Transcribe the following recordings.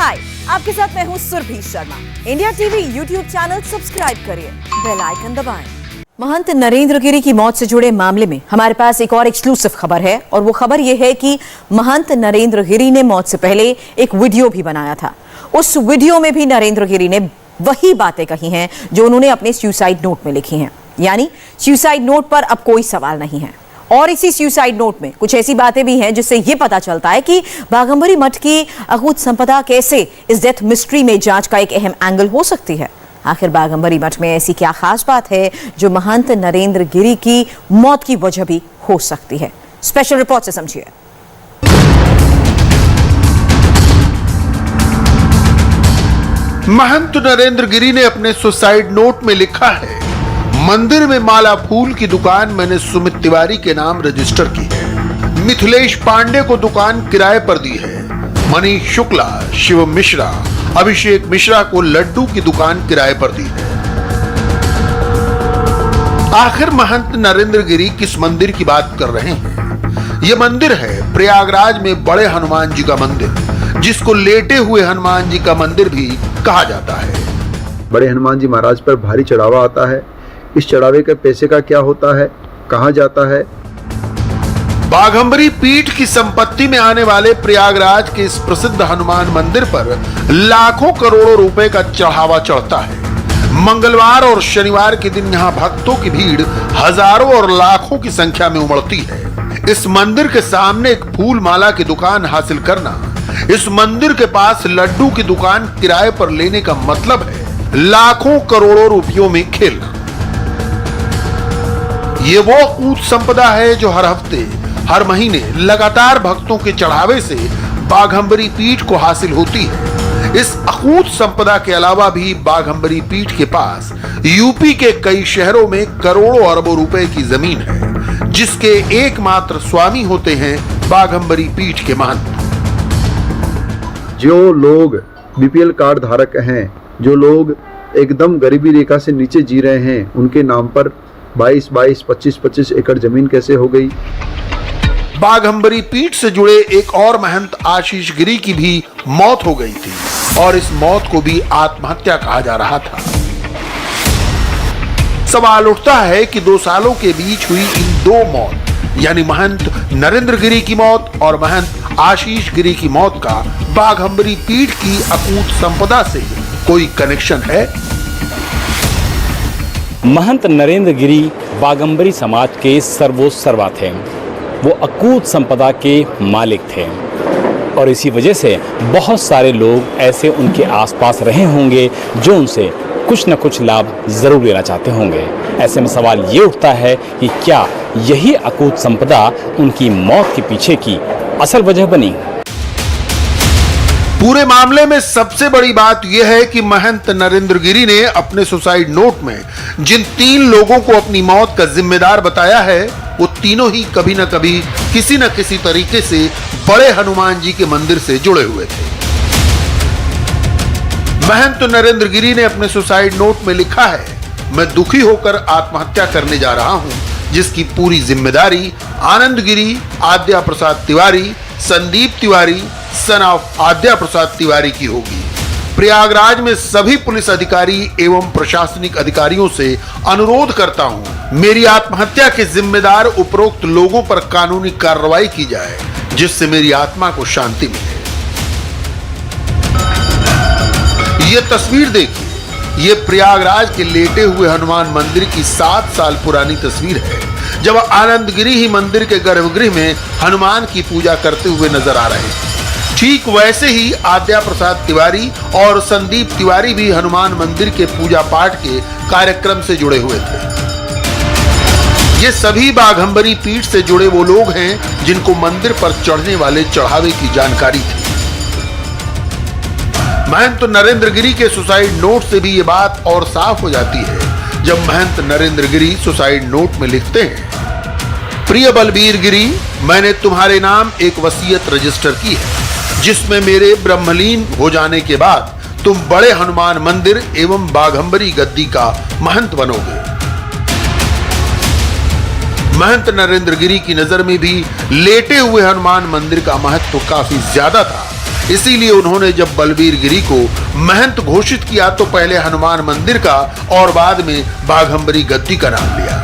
हाय, आपके साथ मैं हूँ Surabhi Sharma. India TV YouTube channel subscribe करिए, बेल आइकन दबाएं। महंत नरेंद्र गिरी की मौत से जुड़े मामले में हमारे पास एक और एक्सक्लूसिव खबर है और वो खबर ये है कि महंत नरेंद्र गिरी ने मौत से पहले एक वीडियो भी बनाया था। उस वीडियो में भी नरेंद्र गिरी ने वही बातें कही हैं जो उन्होंने अपने सुसाइड नोट में लिखी हैं, यानी सुसाइड नोट पर अब कोई सवाल नहीं है। और इसी सुसाइड नोट में कुछ ऐसी बातें भी हैं जिससे यह पता चलता है कि बाघंबरी मठ की अकूत संपदा कैसे इस डेथ मिस्ट्री में जांच का एक अहम एंगल हो सकती है। आखिर बाघंबरी मठ में ऐसी क्या खास बात है जो महंत नरेंद्र गिरी की मौत की वजह भी हो सकती है। स्पेशल रिपोर्ट से समझिए। महंत नरेंद्र गिरी ने अपने सुसाइड नोट में लिखा है, मंदिर में माला फूल की दुकान मैंने सुमित तिवारी के नाम रजिस्टर की है। मिथिलेश पांडे को दुकान किराए पर दी है। मनीष शुक्ला, शिव मिश्रा, अभिषेक मिश्रा को लड्डू की दुकान किराए पर दी है। आखिर महंत नरेंद्र गिरी किस मंदिर की बात कर रहे हैं? यह मंदिर है प्रयागराज में बड़े हनुमान जी का मंदिर, जिसको लेटे हुए हनुमान जी का मंदिर भी कहा जाता है। बड़े हनुमान जी महाराज पर भारी चढ़ावा आता है। इस चढ़ावे के पैसे का क्या होता है, कहां जाता है? बाघंबरी पीठ की संपत्ति में आने वाले प्रयागराज के इस प्रसिद्ध हनुमान मंदिर पर लाखों करोड़ों रुपए का चढ़ावा चढ़ता है। मंगलवार और शनिवार के दिन यहाँ भक्तों की भीड़ हजारों और लाखों की संख्या में उमड़ती है। इस मंदिर के सामने एक फूल माला की दुकान हासिल करना, इस मंदिर के पास लड्डू की दुकान किराए पर लेने का मतलब है लाखों करोड़ों रुपयों में खेलना। ये वो अकूत संपदा है जो हर हफ्ते, हर महीने लगातार भक्तों के चढ़ावे से बाघंबरी पीठ को हासिल होती है। इस अकूत संपदा के अलावा भी बाघंबरी पीठ के पास यूपी के कई शहरों में करोड़ों अरबों रुपए की जमीन है, जिसके एकमात्र स्वामी होते हैं बाघंबरी पीठ के महंत। जो लोग बीपीएल कार्ड धारक हैं, जो लोग एकदम गरीबी रेखा से नीचे जी रहे हैं, उनके नाम पर 22, 25 एकड़ जमीन कैसे हो गई? बाघंबरी पीठ से जुड़े एक और महंत आशीष गिरी की भी मौत हो गई थी और इस मौत को भी आत्महत्या कहा जा रहा था। सवाल उठता है कि 2 सालों के बीच हुई इन 2 मौत, यानी महंत नरेंद्र गिरी की मौत और महंत आशीष गिरी की मौत का बाघंबरी पीठ की अकूत संपदा से कोई कनेक्शन है? महंत नरेंद्र गिरी बाघंबरी समाज के सर्वोत्सर्वा थे। वो अकूत संपदा के मालिक थे और इसी वजह से बहुत सारे लोग ऐसे उनके आसपास रहे होंगे जो उनसे कुछ न कुछ लाभ जरूर लेना चाहते होंगे। ऐसे में सवाल ये उठता है कि क्या यही अकूत संपदा उनकी मौत के पीछे की असल वजह बनी? पूरे मामले में सबसे बड़ी बात यह है कि महंत नरेंद्र गिरी ने अपने सुसाइड नोट में जिन 3 लोगों को अपनी मौत का जिम्मेदार बताया है, वो तीनों ही कभी न कभी किसी न किसी तरीके से बड़े हनुमान जी के मंदिर से जुड़े हुए थे। महंत नरेंद्र गिरी ने अपने सुसाइड नोट में लिखा है, मैं दुखी होकर आत्महत्या करने जा रहा हूं, जिसकी पूरी जिम्मेदारी आनंद गिरी, आद्या प्रसाद तिवारी, संदीप तिवारी, सन ऑफ आद्या प्रसाद तिवारी की होगी। प्रयागराज में सभी पुलिस अधिकारी एवं प्रशासनिक अधिकारियों से अनुरोध करता हूं, मेरी आत्महत्या के जिम्मेदार उपरोक्त लोगों पर कानूनी कार्रवाई की जाए, जिससे मेरी आत्मा को शांति मिले। ये तस्वीर देखिए, ये प्रयागराज के लेटे हुए हनुमान मंदिर की 7 साल पुरानी तस्वीर है, जब आनंद गिरी ही मंदिर के गर्भगृह में हनुमान की पूजा करते हुए नजर आ रहे हैं। ठीक वैसे ही आद्या प्रसाद तिवारी और संदीप तिवारी भी हनुमान मंदिर के पूजा पाठ के कार्यक्रम से जुड़े हुए थे। ये सभी बाघंबरी पीठ से जुड़े वो लोग हैं जिनको मंदिर पर चढ़ने वाले चढ़ावे की जानकारी थी। महंत नरेंद्र गिरी के सुसाइड नोट से भी ये बात और साफ हो जाती है जब महंत नरेंद्र गिरी सुसाइड नोट में लिखते हैं, प्रिय बलबीर गिरी, मैंने तुम्हारे नाम एक वसीयत रजिस्टर की है, जिसमें मेरे ब्रह्मलीन हो जाने के बाद तुम बड़े हनुमान मंदिर एवं बाघंबरी गद्दी का महंत बनोगे। महंत नरेंद्र गिरी की नजर में भी लेटे हुए हनुमान मंदिर का महत्व काफी ज्यादा था, इसीलिए उन्होंने जब बलबीर गिरी को महंत घोषित किया तो पहले हनुमान मंदिर का और बाद में बाघंबरी गद्दी का नाम लिया।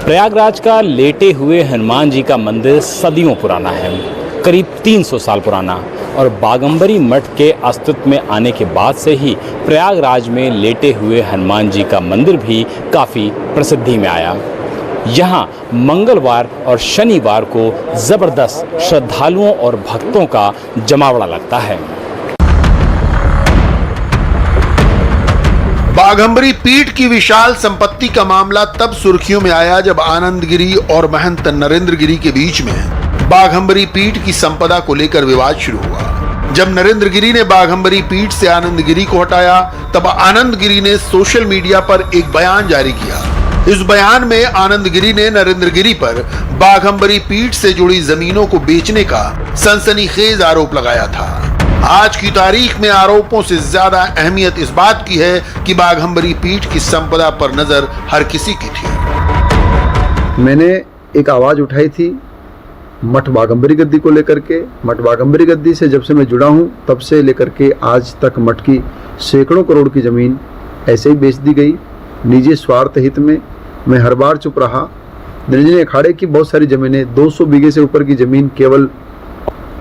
प्रयागराज का लेटे हुए हनुमान जी का मंदिर सदियों पुराना है, करीब 300 साल पुराना, और बाघंबरी मठ के अस्तित्व में आने के बाद से ही प्रयागराज में लेटे हुए हनुमान जी का मंदिर भी काफ़ी प्रसिद्धि में आया। यहाँ मंगलवार और शनिवार को ज़बरदस्त श्रद्धालुओं और भक्तों का जमावड़ा लगता है। बाघंबरी पीठ की विशाल संपत्ति का मामला तब सुर्खियों में आया जब आनंद गिरी और महंत नरेंद्र गिरी के बीच में बाघंबरी पीठ की संपदा को लेकर विवाद शुरू हुआ। जब नरेंद्र गिरी ने बाघंबरी पीठ से आनंद गिरी को हटाया, तब आनंद गिरी ने सोशल मीडिया पर एक बयान जारी किया। इस बयान में आनंद गिरी ने नरेंद्र गिरी पर बाघंबरी पीठ से जुड़ी जमीनों को बेचने का सनसनीखेज आरोप लगाया था। आज की तारीख में आरोपों से ज्यादा अहमियत इस बात की है कि बाघंबरी पीठ की संपदा पर नजर हर किसी की थी। मैंने एक आवाज़ उठाई थी मठ बाघंबरी गद्दी को लेकर के। मठ बाघंबरी गद्दी से जब से मैं जुड़ा हूँ तब से लेकर के आज तक मठ की सैकड़ों करोड़ की ज़मीन ऐसे ही बेच दी गई निजी स्वार्थ हित में। मैं हर बार चुप रहा। निरंजनी अखाड़े की बहुत सारी ज़मीनें 200 बीघे से ऊपर की ज़मीन केवल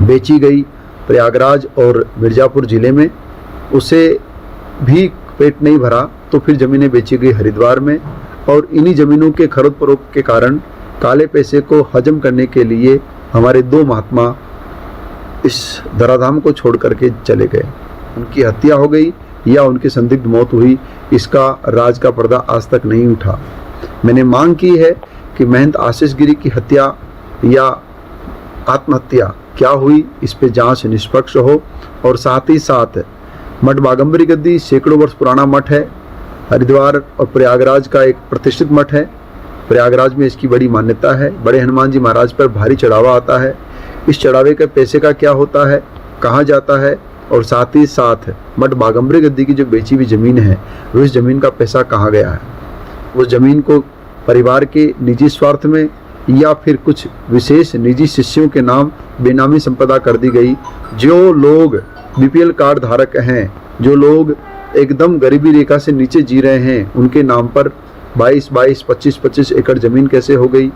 बेची गई प्रयागराज और मिर्ज़ापुर ज़िले में, उसे भी पेट नहीं भरा तो फिर ज़मीनें बेची गई हरिद्वार में। और इन्हीं ज़मीनों के खरीद फरोख्त के कारण काले पैसे को हजम करने के लिए हमारे 2 महात्मा इस धराधाम को छोड़ करके चले गए। उनकी हत्या हो गई या उनकी संदिग्ध मौत हुई, इसका राज का पर्दा आज तक नहीं उठा। मैंने मांग की है कि महंत आशीष गिरी की हत्या या आत्महत्या क्या हुई, इस पे जांच निष्पक्ष हो। और साथ ही साथ मठ बाघंबरी गद्दी सैकड़ों वर्ष पुराना मठ है, हरिद्वार और प्रयागराज का एक प्रतिष्ठित मठ है। प्रयागराज में इसकी बड़ी मान्यता है। बड़े हनुमान जी महाराज पर भारी चढ़ावा आता है। इस चढ़ावे के पैसे का क्या होता है, कहाँ जाता है, और साथ ही साथ मठ बाघंबरी गद्दी की जो बेची हुई ज़मीन है वो इस ज़मीन का पैसा कहाँ गया है। उस ज़मीन को परिवार के निजी स्वार्थ में या फिर कुछ विशेष निजी शिष्यों के नाम बेनामी संपदा कर दी गई। जो लोग बीपीएल कार्ड धारक हैं, जो लोग एकदम गरीबी रेखा से नीचे जी रहे हैं, उनके नाम पर 22-22, 25-25 एकड़ जमीन कैसे हो गई।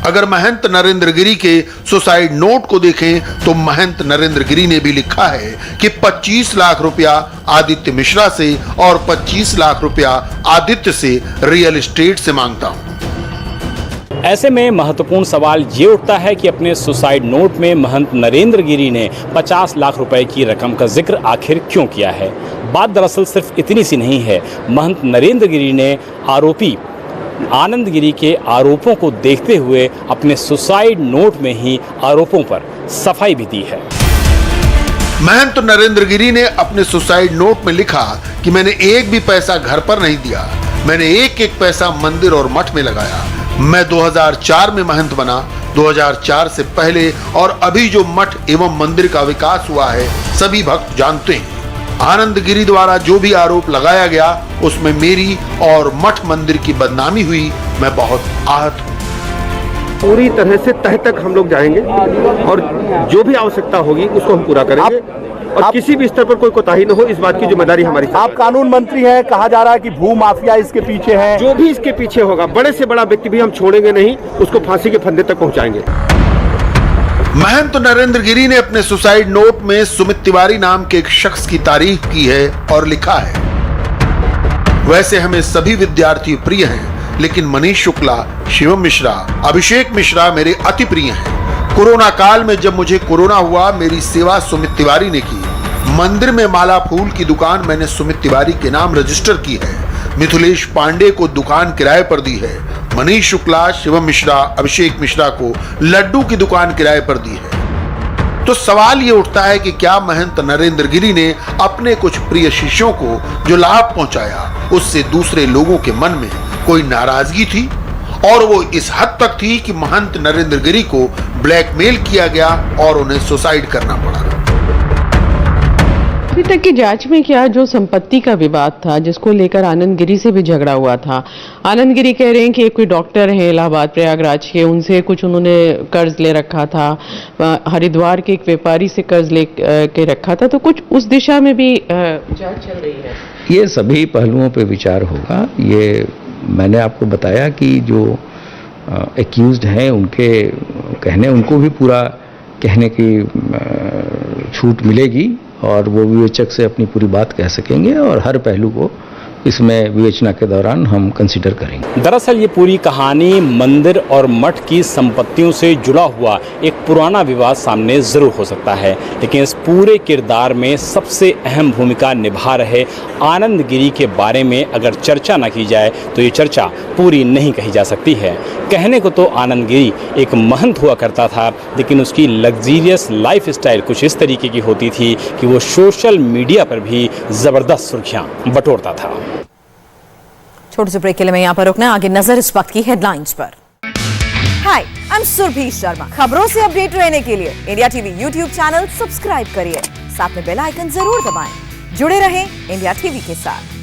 अगर महंत नरेंद्र गिरी के सुसाइड नोट को देखें तो महंत नरेंद्र गिरी ने भी लिखा है कि 25 लाख रुपया आदित्य मिश्रा से और 25 लाख रुपया आदित्य से रियल एस्टेट से मांगता हूं। ऐसे में महत्वपूर्ण सवाल ये उठता है कि अपने सुसाइड नोट में महंत नरेंद्र गिरी ने 50 लाख रुपए की रकम का जिक्र आखिर क्यों किया है। बात दरअसल सिर्फ इतनी सी नहीं है। महंत नरेंद्र गिरी ने आरोपी आनंद गिरी के आरोपों को देखते हुए अपने सुसाइड नोट में ही आरोपों पर सफाई भी दी है। महंत नरेंद्र गिरी ने अपने सुसाइड नोट में लिखा कि मैंने एक भी पैसा घर पर नहीं दिया, मैंने एक एक पैसा मंदिर और मठ में लगाया। मैं 2004 में महंत बना। 2004 से पहले और अभी जो मठ एवं मंदिर का विकास हुआ है सभी भक्त जानते हैं। आनंद गिरी द्वारा जो भी आरोप लगाया गया उसमें मेरी और मठ मंदिर की बदनामी हुई। मैं बहुत आहत हूँ। पूरी तरह से तह तक हम लोग जाएंगे और जो भी आवश्यकता होगी उसको हम पूरा करेंगे और किसी भी स्तर पर कोई कोताही न हो, इस बात की जिम्मेदारी हमारी। आप कानून मंत्री हैं, कहा जा रहा है कि भू माफिया इसके पीछे है। जो भी इसके पीछे होगा, बड़े से बड़ा व्यक्ति भी हम छोड़ेंगे नहीं, उसको फांसी के फंदे तक पहुंचाएंगे। महंत नरेंद्र गिरी ने अपने सुसाइड नोट में सुमित तिवारी नाम के एक शख्स की तारीफ की है और लिखा है, वैसे हमें सभी विद्यार्थी प्रिय हैं, लेकिन मनीष शुक्ला, शिवम मिश्रा, अभिषेक मिश्रा मेरे अति प्रिय हैं। कोरोना काल में जब मुझे कोरोना हुआ, मेरी सेवा सुमित तिवारी ने की। मंदिर में माला फूल की दुकान मैंने सुमित तिवारी के नाम रजिस्टर की है। मिथिलेश पांडे को दुकान किराए पर दी है। मनीष शुक्ला, शिवम मिश्रा, अभिषेक मिश्रा को लड्डू की दुकान किराए पर दी है। तो सवाल ये उठता है कि क्या महंत नरेंद्र गिरी ने अपने कुछ प्रिय शिष्यों को जो लाभ पहुंचाया उससे दूसरे लोगों के मन में कोई नाराजगी थी, और वो इस हद तक थी कि महंत नरेंद्र गिरी को ब्लैकमेल किया गया और उन्हें सुसाइड करना पड़ा। अभी तक की जांच में क्या जो संपत्ति का विवाद था, जिसको लेकर आनंद गिरी से भी झगड़ा हुआ था। आनंद गिरी कह रहे हैं कि एक कोई डॉक्टर है इलाहाबाद प्रयागराज के, उनसे कुछ उन्होंने कर्ज ले रखा था, हरिद्वार के एक व्यापारी से कर्ज ले के रखा था, तो कुछ उस दिशा में भी जांच चल रही है। ये सभी पहलुओं पे विचार होगा। ये मैंने आपको बताया कि जो एक्यूज्ड हैं उनके कहने, उनको भी पूरा कहने की छूट मिलेगी और वो विवेचक से अपनी पूरी बात कह सकेंगे और हर पहलू को इसमें विवेचना के दौरान हम कंसीडर करेंगे। दरअसल ये पूरी कहानी मंदिर और मठ की संपत्तियों से जुड़ा हुआ एक पुराना विवाद सामने जरूर हो सकता है, लेकिन इस पूरे किरदार में सबसे अहम भूमिका निभा रहे आनंद गिरी के बारे में अगर चर्चा न की जाए तो ये चर्चा पूरी नहीं कही जा सकती है। कहने को तो आनंद गिरी एक महंत हुआ करता था, लेकिन उसकी लग्जीरियस लाइफ स्टाइल कुछ इस तरीके की होती थी कि वो सोशल मीडिया पर भी ज़बरदस्त सुर्खियां बटोरता था। छोटे से ब्रेक के लिए मैं यहाँ पर रुकना, आगे नजर इस वक्त की हेडलाइंस पर। हाय, आई एम सुरभि शर्मा। खबरों से अपडेट रहने के लिए India TV YouTube channel subscribe करिए, साथ में बेल आइकन जरूर दबाएं। जुड़े रहें इंडिया टीवी के साथ।